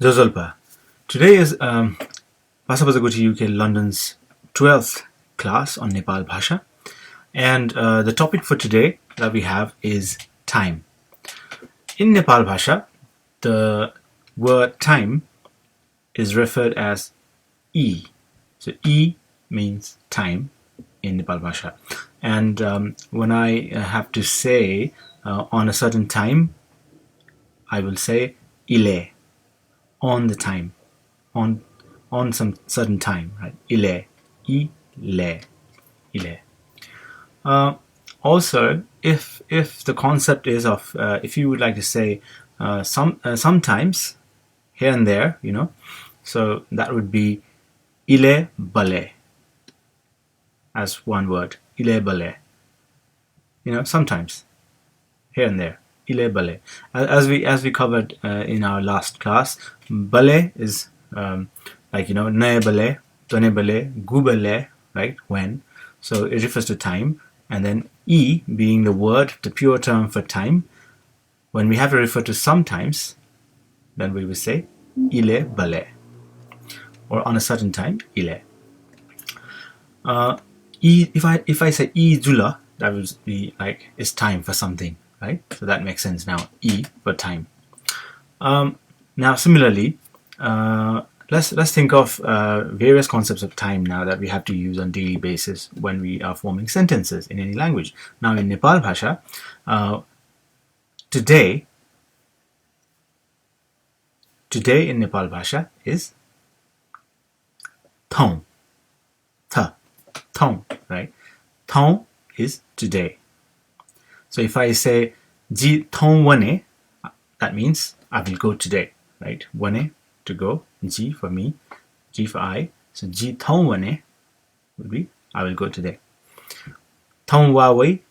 Jozolpa. Today is Pasapasa UK London's 12th class on Nepalbhasha, and the topic for today that we have is time. In Nepalbhasha, the word time is referred as E. So E means time in Nepalbhasha, and when I have to say on a certain time, I will say ile, on the time, on some certain time, right? Ile, ile. Also, if the concept is of if you would like to say sometimes, here and there, so that would be ile bale as one word. Ile bale, sometimes, here and there. Ile bale. As we covered in our last class, bale is ne bale, tone bale, gu bale, right? When. So it refers to time, and then e being the word, the pure term for time. When we have to refer to sometimes, then we will say ile bale, or on a certain time, ile. If I say e jula, that would be like it's time for something, right? So that makes sense now. E for time. Now similarly, let's think of various concepts of time now that we have to use on daily basis when we are forming sentences in any language. Now in Nepalbhasha, today in Nepalbhasha is thong. Thong, right? Thong is today. So if I say ji thong wane, that means I will go today, right? Wane, to go. Ji for me, G for I. So ji thong wane would be I will go today. Thong wa wei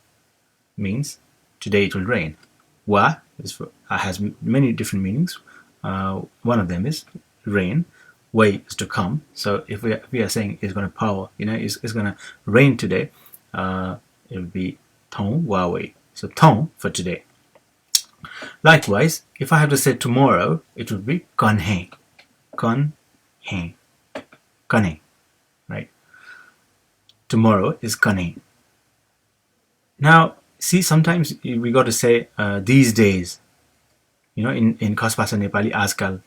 means today it will rain. Wa is for has many different meanings. One of them is rain. Wei is to come. So if we are saying it's going to power, it's going to rain today, it would be thong wa wei. So thong for today. Likewise, if I have to say tomorrow, it would be kan hai. Kan hai. Kan hai. Right? Tomorrow is kan hai. Now, see, sometimes we got to say these days. In Khasbhasa Nepali, azkal,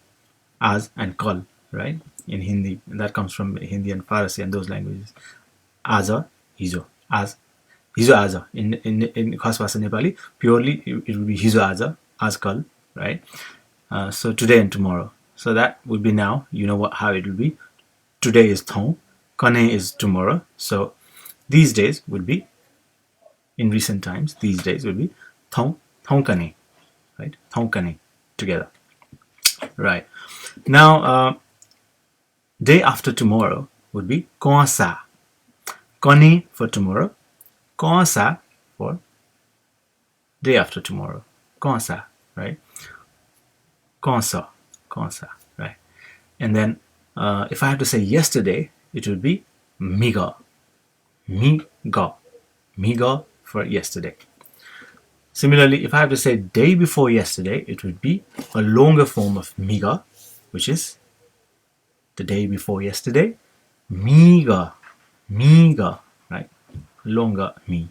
az and kal, right? In Hindi, that comes from Hindi and Farsi and those languages. Aza, hizo, az. Hizo aza. In Khasbhasa Nepali, purely it would be hizo aza, azkal, right? So today and tomorrow. So that would be now, how it will be. Today is thong, kane is tomorrow. So these days would be, in recent times, these days would be thong kane, right? Thong kane, together. Right. Now, day after tomorrow would be kaun Kane for tomorrow, kaun for day after tomorrow. Kaun right? Kaun right? And then if I have to say yesterday, it would be miga. Miga for yesterday. Similarly, if I have to say day before yesterday, it would be a longer form of miga, which is the day before yesterday. Miga, right? Longer mi.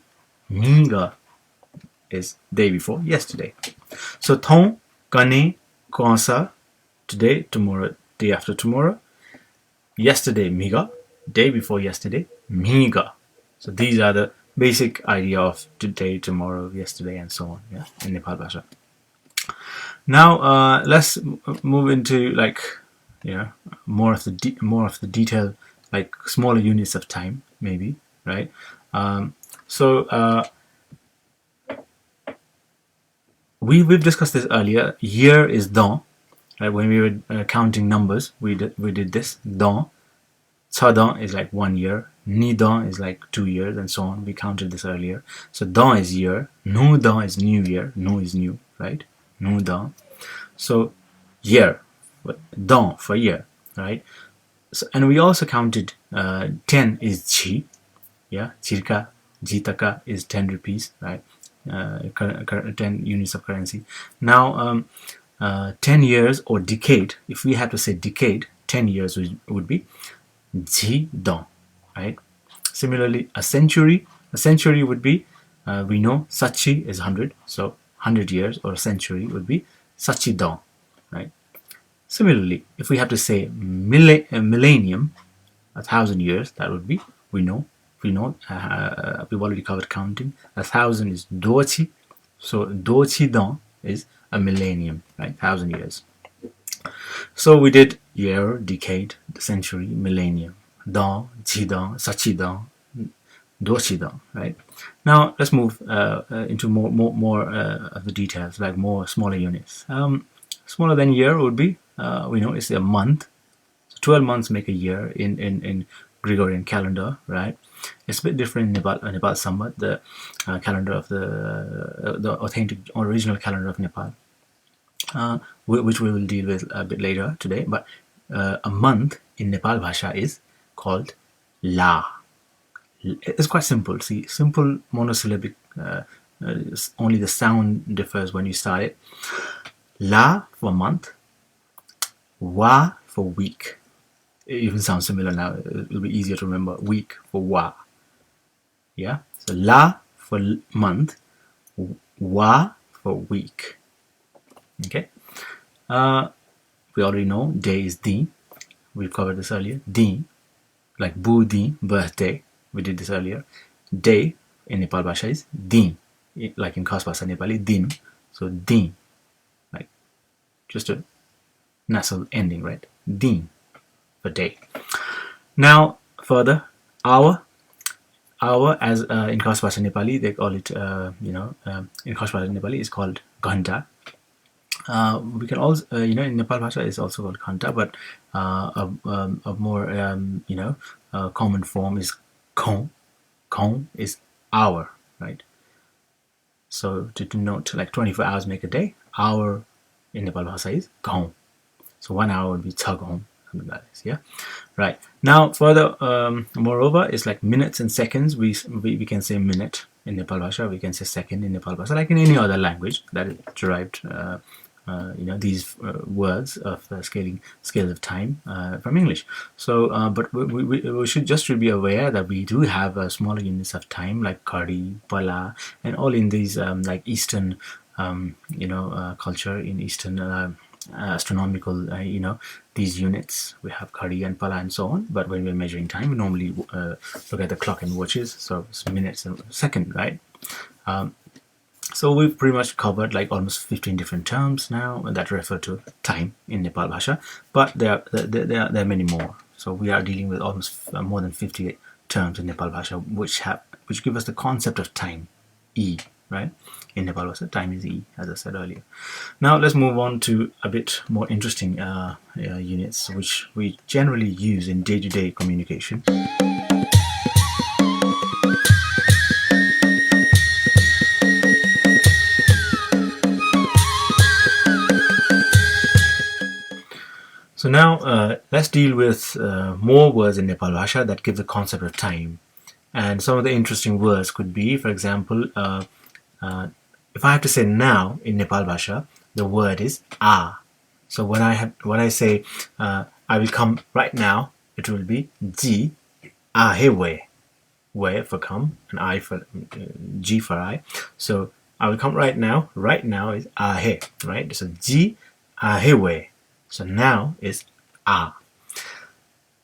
Miga is day before yesterday. So thong, kane, kaun today, tomorrow, day after tomorrow. Yesterday, miga. Day before yesterday, miga. So these are the basic idea of today, tomorrow, yesterday, and so on. Yeah, in Nepalbhasha. Now let's move into more of the detail, like smaller units of time, maybe, right? We've discussed this earlier. Year is dan, right? When we were counting numbers, we did this dan. Cha dan is like 1 year. Ni dan is like 2 years, and so on. We counted this earlier. So dan is year. Nu dan is new year. Nu is new, right? Nu dan. So year, dan for year, right? So, and we also counted 10 is chi, yeah. Chirka, jitaka is 10 rupees, right? 10 units of currency. Now 10 years or decade, if we had to say decade, 10 years would be ji dong, right? Similarly, a century would be, we know sachi is 100, so 100 years or a century would be sachi dong, right? Similarly, if we have to say millennium, 1,000 years, that would be, we know, we've already covered counting. 1,000 is dochi, so dochi dong is a millennium, right? 1,000 years. So we did year, decade, century, millennium, dong, ji dong, sachi dong, dochi dong, right? Now let's move into more of the details, like more smaller units. Smaller than year would be, we know it's a month. So 12 months make a year in Gregorian calendar, right? It's a bit different in Nepal Sambat, the calendar of the authentic original calendar of Nepal, which we will deal with a bit later today. But a month in Nepalbhasha is called La. It's quite simple. See, simple monosyllabic. Only the sound differs when you start it. La for month, Wa for week. It even sounds similar now. It'll be easier to remember. Week for Wa. Yeah. So La for month, Wa for week. Okay. We already know day is Din. We've covered this earlier. Din, like Bu Din, birthday. We did this earlier. Day in Nepalbhasha is Din, like in Khasbhasa Nepali, Din. So Din, like just a nasal ending, right? Din for day. Now further, hour as in Khasbhasa Nepali they call it, in Khasbhasa Nepali is called Ghanta. We can also, in Nepalbhasha is also called Ghanta, but a more, common form is Khon. Khon is hour, right? So to denote like 24 hours make a day, hour in Nepalbhasha is Khon. So 1 hour would be Chagong, something like this, yeah? Right. Now further, moreover, it's like minutes and seconds. We can say minute in Nepalbhasha, we can say second in Nepalbhasha, like in any other language that is derived, these words of scales of time from English. So, but we should be aware that we do have smaller units of time like Kari, Pala, and all in these like Eastern, culture, in Eastern astronomical, these units. We have Kari and Pala and so on. But when we're measuring time, we normally look at the clock and watches. So it's minutes and second, right? So we've pretty much covered like almost 15 different terms now that refer to time in Nepalbhasha, but there are many more. So we are dealing with almost more than 50 terms in Nepalbhasha, which give us the concept of time, E, right? In Nepalbhasha, time is E, as I said earlier. Now let's move on to a bit more interesting units, which we generally use in day-to-day communication. So now let's deal with more words in Nepalbhasha that give the concept of time. And some of the interesting words could be, for example, if I have to say now in Nepalbhasha, the word is a. So when I say I will come right now, it will be ji a he we. We for come and I for ji for I. So I will come right now. Right now is a he, right? So ji a he we. So now is a.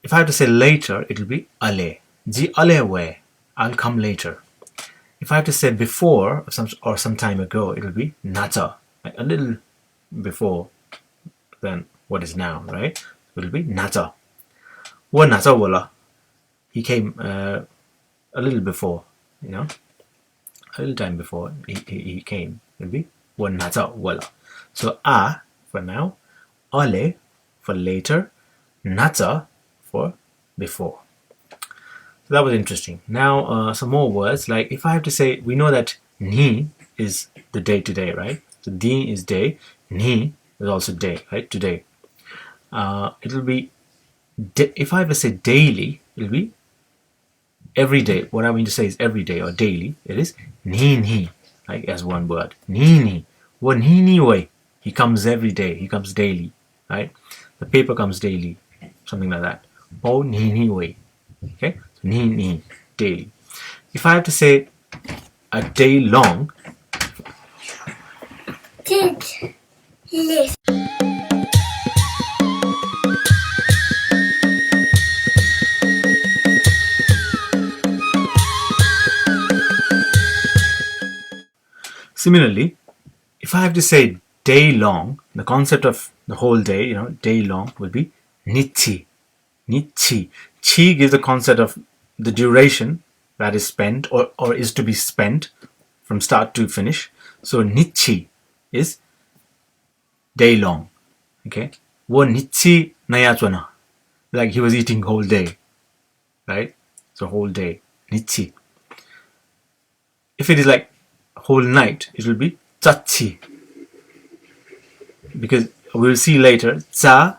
If I have to say later, it will be ale. Ji ale we. I'll come later. If I have to say before or some time ago, it will be nata. Like a little before than what is now, right? It will be nata. Wa nata wala. He came a little before, a little time before he came. It will be wa nata wala. So a for now, ale for later, nata for before. So that was interesting. Now some more words, like if I have to say, we know that ni is the day today, right? So di is day, ni is also day, right? Today. It'll be, if I have to say daily, it'll be every day. What I mean to say is every day or daily. It is ni, like as one word. Ni. Wa ni way. He comes every day. He comes daily, right? The paper comes daily, something like that. Po ni ni way. Okay, so ni ni daily. If I have to say a day long, similarly, if I have to say day long, the concept of the whole day, day long will be nichi. Nichi. Chi gives the concept of the duration that is spent or is to be spent from start to finish. So nichi is day long. Okay. Wo nichi nayachwana. Like he was eating whole day. Right? So whole day. Nichi. If it is like whole night, it will be chachi. Because we will see later, cha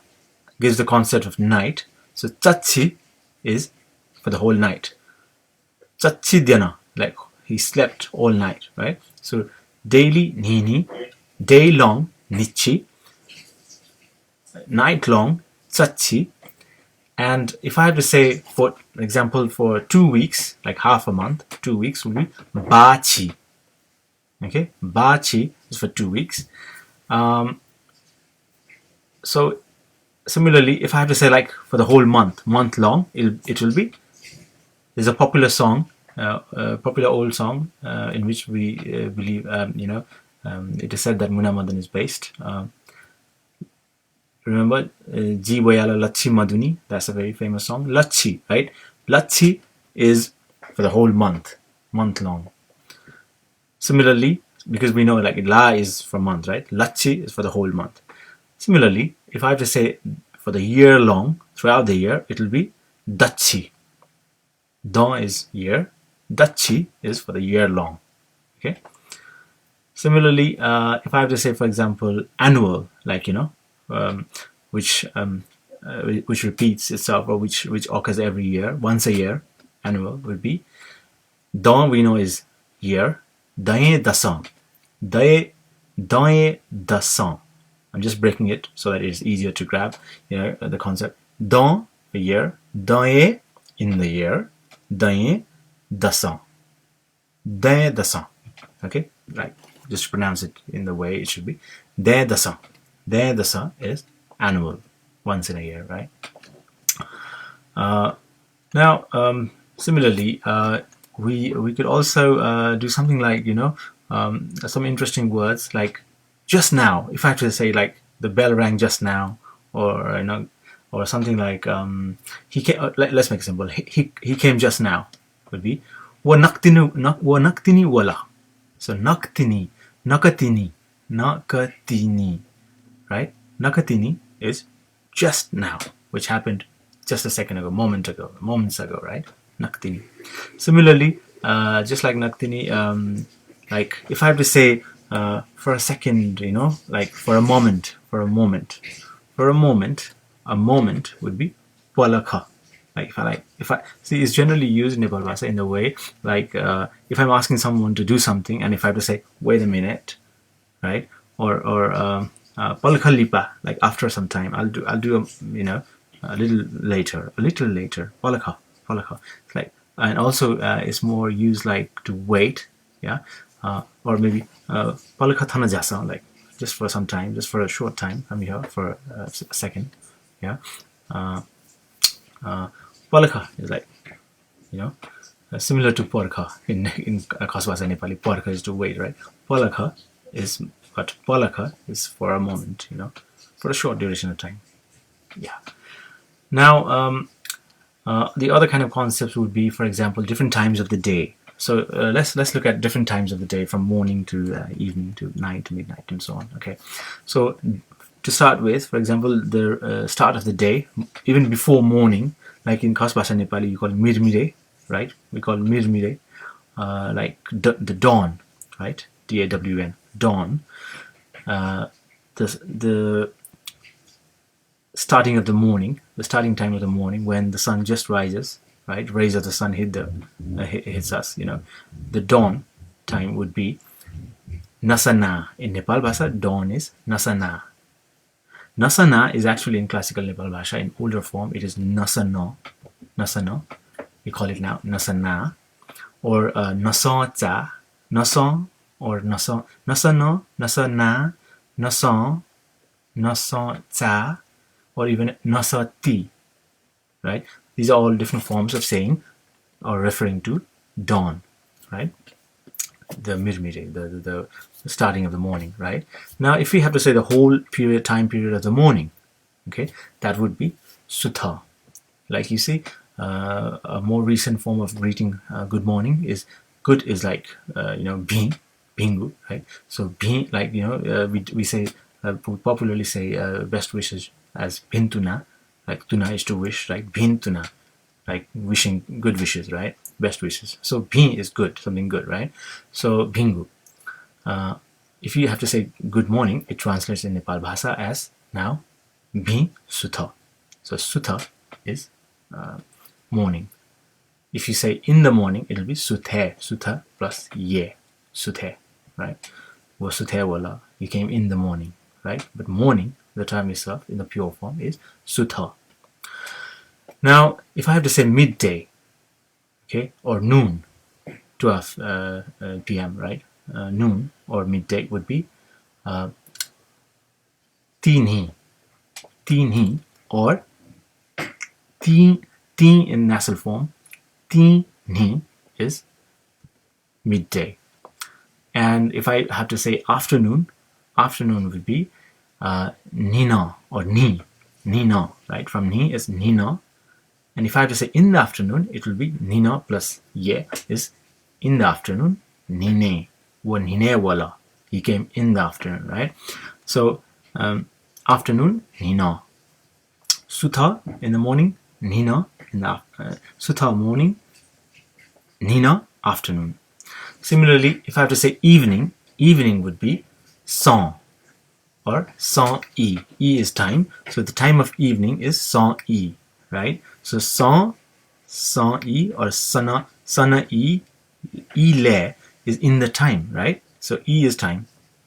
gives the concept of night. So chachi is for the whole night. Chachi dyana, like he slept all night, right? So daily nini, day long nichi, night long chachi. And if I have to say, for example, for 2 weeks, like half a month, 2 weeks will be bachi. Okay, bachi is for 2 weeks. So similarly, if I have to say like for the whole month long, it will be. There's a popular song, a popular old song in which we believe, it is said that Muna Madan is based. Remember, Ji Boyala Lachi Maduni, that's a very famous song. Lachi, right? Lachi is for the whole month long. Similarly, because we know like La is for month, right? Lachi is for the whole month. Similarly, if I have to say for the year long, throughout the year, it will be Dachi. Don is year. Dachi is for the year long. Okay. Similarly, if I have to say, for example, annual, like which repeats itself or which occurs every year, once a year, annual would be. Don we know is year. Daye dasan. Daye dasan. I'm just breaking it so that it's easier to grab, the concept. Dans a year, daye in the year, daye dasan. Daye dasan. Okay, right. Just pronounce it in the way it should be. Daye dasan. Daye dasan is annual, once in a year, right? Now, similarly, we could also do something like some interesting words like just now. If I have to say like the bell rang just now, or or something like he came. Let's make it simple. He came just now would be wa naktini wala. So nakatini, right? Nakatini is just now, which happened just a second ago, moments ago, right? Naktini. Similarly, just like naktini, like if I have to say for a second, like for a moment, a moment would be palakha. Like if I see, it's generally used in Nepalbhasa in the way like if I'm asking someone to do something, and if I have to say wait a minute, right, or palakha lipa, like after some time, I'll do a little later, palakha. It's like, and also it's more used like to wait, yeah, or maybe palakha thana jasa, like just for some time, just for a short time, I'm here for a second, yeah. Palakha is like, similar to porkha in Khasbhasa Nepali. Porkha is to wait, right? Palakha is for a moment, for a short duration of time. Yeah. Now, the other kind of concepts would be, for example, different times of the day. So let's look at different times of the day, from morning to evening to night to midnight and so on. Okay. So to start with, for example, the start of the day, even before morning, like in Khasbhasa Nepali, you call it mirmire, right? We call it mirmire, like the dawn, right? DAWN, dawn. The starting of the morning, the starting time of the morning, when the sun just rises, right? Rays of the sun hits us. The dawn time would be Nasana. In Nepalbhasa, dawn is Nasana. Nasana is actually in classical Nepalbhasha. In older form, it is Nasano. Nasano. We call it now Nasana. Or Nason cha. Nason or Nason. Nasano, Nasana, Nason, Nason cha, or even Nasati. Right? These are all different forms of saying or referring to dawn. Right? The midday, the starting of the morning, right? Now, if we have to say the whole time period of the morning, okay, that would be sutha. Like you see, a more recent form of greeting good morning is good is like bing, bingu, right? So bing, like we say we popularly say best wishes as bintuna, like tuna is to wish, right? Bintuna, like wishing good wishes, right? Best wishes. So bin is good, something good, right? So bingu. If you have to say good morning, it translates in Nepalbhasa as now bin sutha. So sutha is morning. If you say in the morning, it'll be suthe, sutha plus ye, suthe, right? Wo suthe wala, you came in the morning, right? But morning, the term itself in the pure form is sutha. Now, if I have to say midday, okay, or noon, 12 p.m., right? Noon or midday would be tinhi, tinhi, or tin in nasal form. Tinhi is midday. And if I have to say afternoon, afternoon would be nina or nina, right? From ni is nina. And if I have to say in the afternoon, it will be nina plus ye is in the afternoon, nine, wo nine wala. He came in the afternoon, right? So afternoon, nina. Sutha in the morning, nina in the sutha morning, nina afternoon. Similarly, if I have to say evening, evening would be san or san e. E is time, so the time of evening is san e, right? So san e or sana e, ile is in the time, right? So e is time,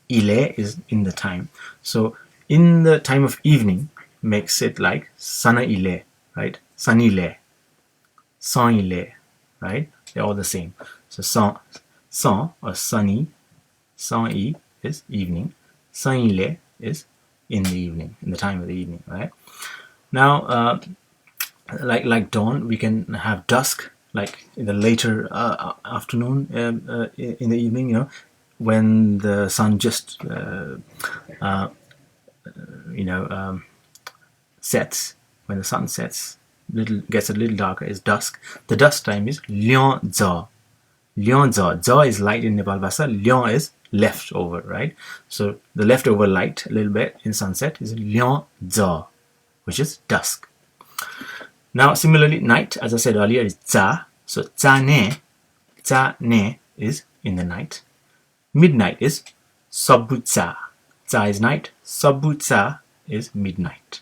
ile is in the time. So in the time of evening makes it like sana ile, right? Sanile, san ile, right? They're all the same. So san or sunny, san e is evening, san ile is in the evening, in the time of the evening, right? Now, like dawn, we can have dusk, like in the later afternoon, in the evening, when the sun just sets. When the sun sets, gets a little darker, is dusk. The dusk time is lion za. Lion za. Za is light in Nepalbhasa. Lion is leftover, right? So the leftover light, a little bit in sunset, is lion za, which is dusk. Now, similarly, night, as I said earlier, is za. So za ne is in the night. Midnight is sabutsa. Za is night. Sabutsa is midnight.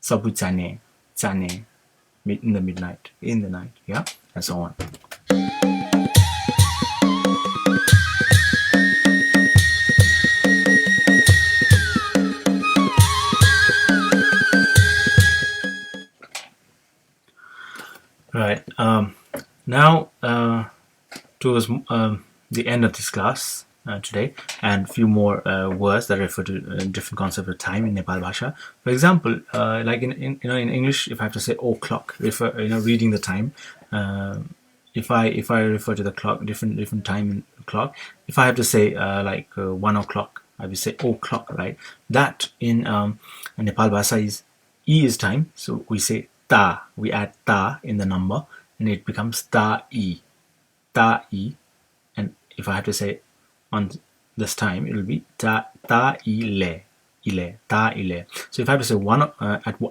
Sabutsane, tsane, in the midnight, in the night, yeah, and so on. Right. Now, towards the end of this class today, and a few more words that refer to different concepts of time in Nepalbhasha. For example, like in English, if I have to say o'clock, reading the time. If I refer to the clock, different time in the clock. If I have to say 1 o'clock, I will say o'clock, right? That in Nepalbhasa is e is time, so we say ta. We add ta in the number, and it becomes ta e, and if I have to say on this time, it will be ta ile, ta ile. So if I have to say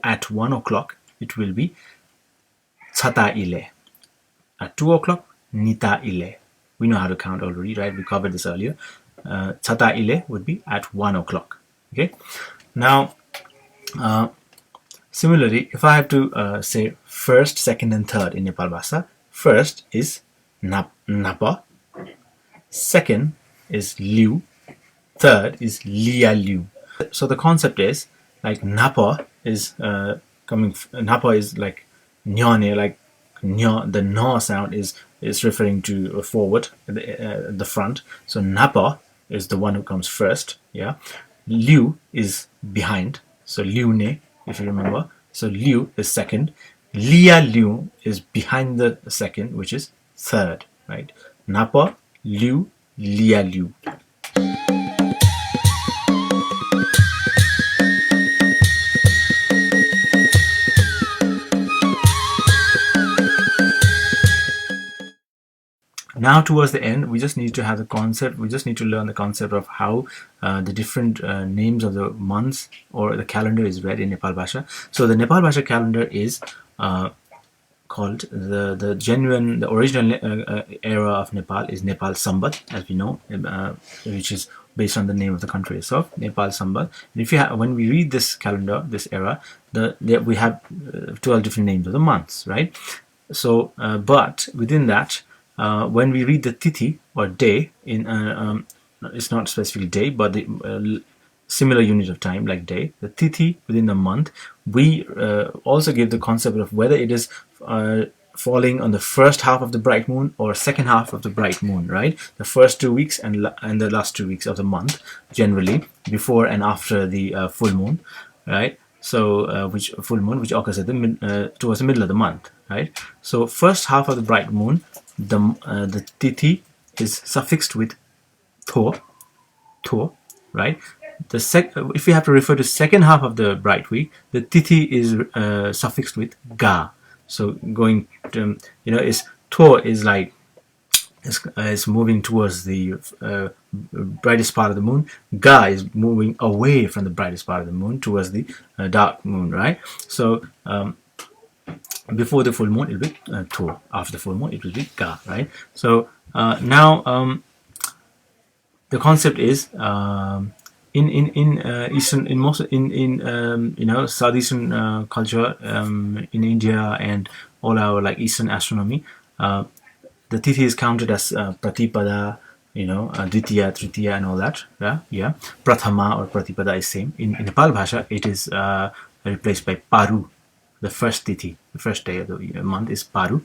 at 1 o'clock, it will be chata ile. At 2 o'clock, nita ile. We know how to count already, right? We covered this earlier. Chata ile would be at 1 o'clock. Okay. Now, similarly, if I have to say first, second, and third in Nepalbhasa, first is Napa. Second is Liu. third is Lia Liu. So the concept is like Napa is Napa is like nyone, like nyo, the no sound is referring to forward at the front. So Napa is the one who comes first. Yeah, Liu is behind. So Liu ne, if you remember. So Liu is second. Lia Liu is behind the second, which is third. Right? Napa, Liu, Lia Liu. Now towards the end, we just need to have the concept, we just need to learn the concept of how the different names of the months or the calendar is read in Nepalbhasha. So the Nepalbhasha calendar is called the original era of Nepal is Nepal Sambat, as we know, which is based on the name of the country itself, Nepal Sambat. And if you when we read this calendar, this era, we have 12 different names of the months, right? So, but within that, when we read the tithi or day in it's not specifically day, but the similar unit of time like day, the tithi within the month, we also give the concept of whether it is falling on the first half of the bright moon or second half of the bright moon, right? The first 2 weeks and the last 2 weeks of the month, generally before and after the full moon, right? So which full moon, which occurs at the towards the middle of the month, right? So first half of the bright moon, the tithi is suffixed with tho, right? If we have to refer to second half of the bright week, the tithi is suffixed with ga. So going to, is tho is like is moving towards the brightest part of the moon. Ga is moving away from the brightest part of the moon towards the dark moon, right? So before the full moon, it will be tho. After the full moon, it will be ga, right? So now the concept is in Eastern, in most in Southeastern culture, in India and all our like Eastern astronomy, the tithi is counted as pratipada, Dvitiya, Tritiya, and all that. Yeah. Prathama or pratipada is same. In Nepalbhasha, it is replaced by paru. The first tithi, the first day of the month is paru.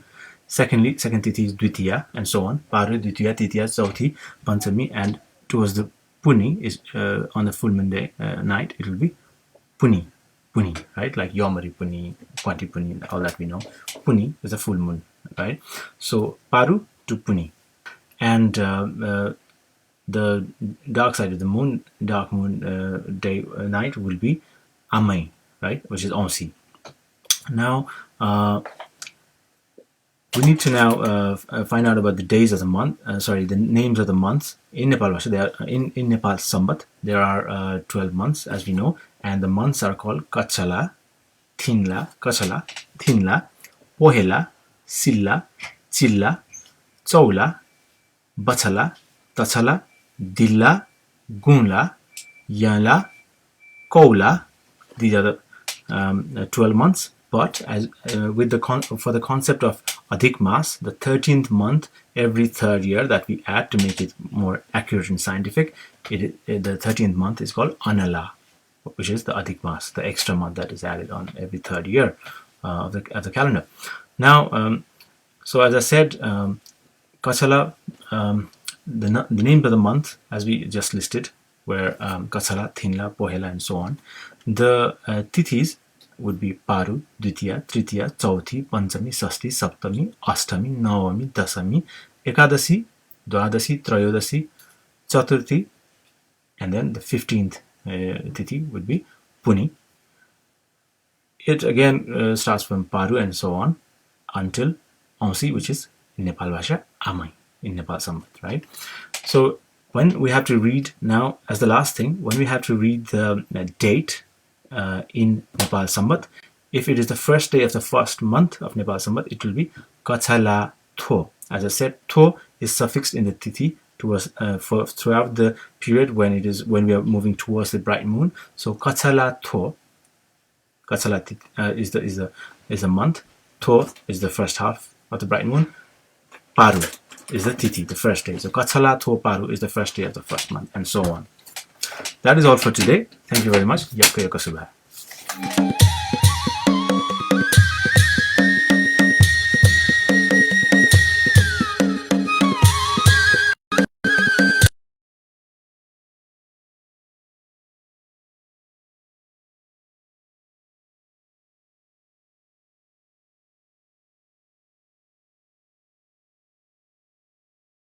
Second tithi is Dvitiya, and so on. Paru, Dvitiya, Titiya, Chauthi, Panchami, and towards the Puni is on the full moon day night. It will be Puni, right? Like Yomari Puni, Kwanti Puni, all that we know. Puni is a full moon, right? So Paru to Puni, and the dark side of the moon, dark moon day night will be Amai, right? Which is Onsi. Now we need to now find out about the days of the month. The names of the months in Nepalbhasha. They are in Nepal Sambat. There are 12 months, as we know, and the months are called Kachala, Thinla, Pohela, Silla, Chilla, Chaula, Bachala, Tachala, Dilla, Gunla, Yala, Koula. These are the 12 months. But as with for the concept of Adhik Mas, the 13th month every third year that we add to make it more accurate and scientific, the 13th month is called Anala, which is the Adhik Mas, the extra month that is added on every third year of the calendar. Now, so as I said, Kachala, the names of the month as we just listed were Kachala, Thinla, Pohela, and so on. The tithis would be Paru, Dvitiya, Tritiya, Chauthi, Panchami, Sashti, Saptami, Ashtami, Navami, Dasami, Ekadasi, Dwadasi, Trayodasi, Chaturthi, and then the 15th tithi would be Puni. It again starts from Paru and so on until Onsi, which is in Nepalbhasha Amai, in Nepal Sambat, right? So when we have to read now, as the last thing, when we have to read the date in Nepal Sambat, if it is the first day of the first month of Nepal Sambat, it will be Kachala Tho. As I said, Tho is suffixed in the tithi towards throughout the period when we are moving towards the bright moon. So Kachala Tho, Kachala is the month. Tho is the first half of the bright moon. Paru is the tithi, the first day. So Kachala Tho Paru is the first day of the first month, and so on. That is all for today. Thank you very much. Yaka yaka subha.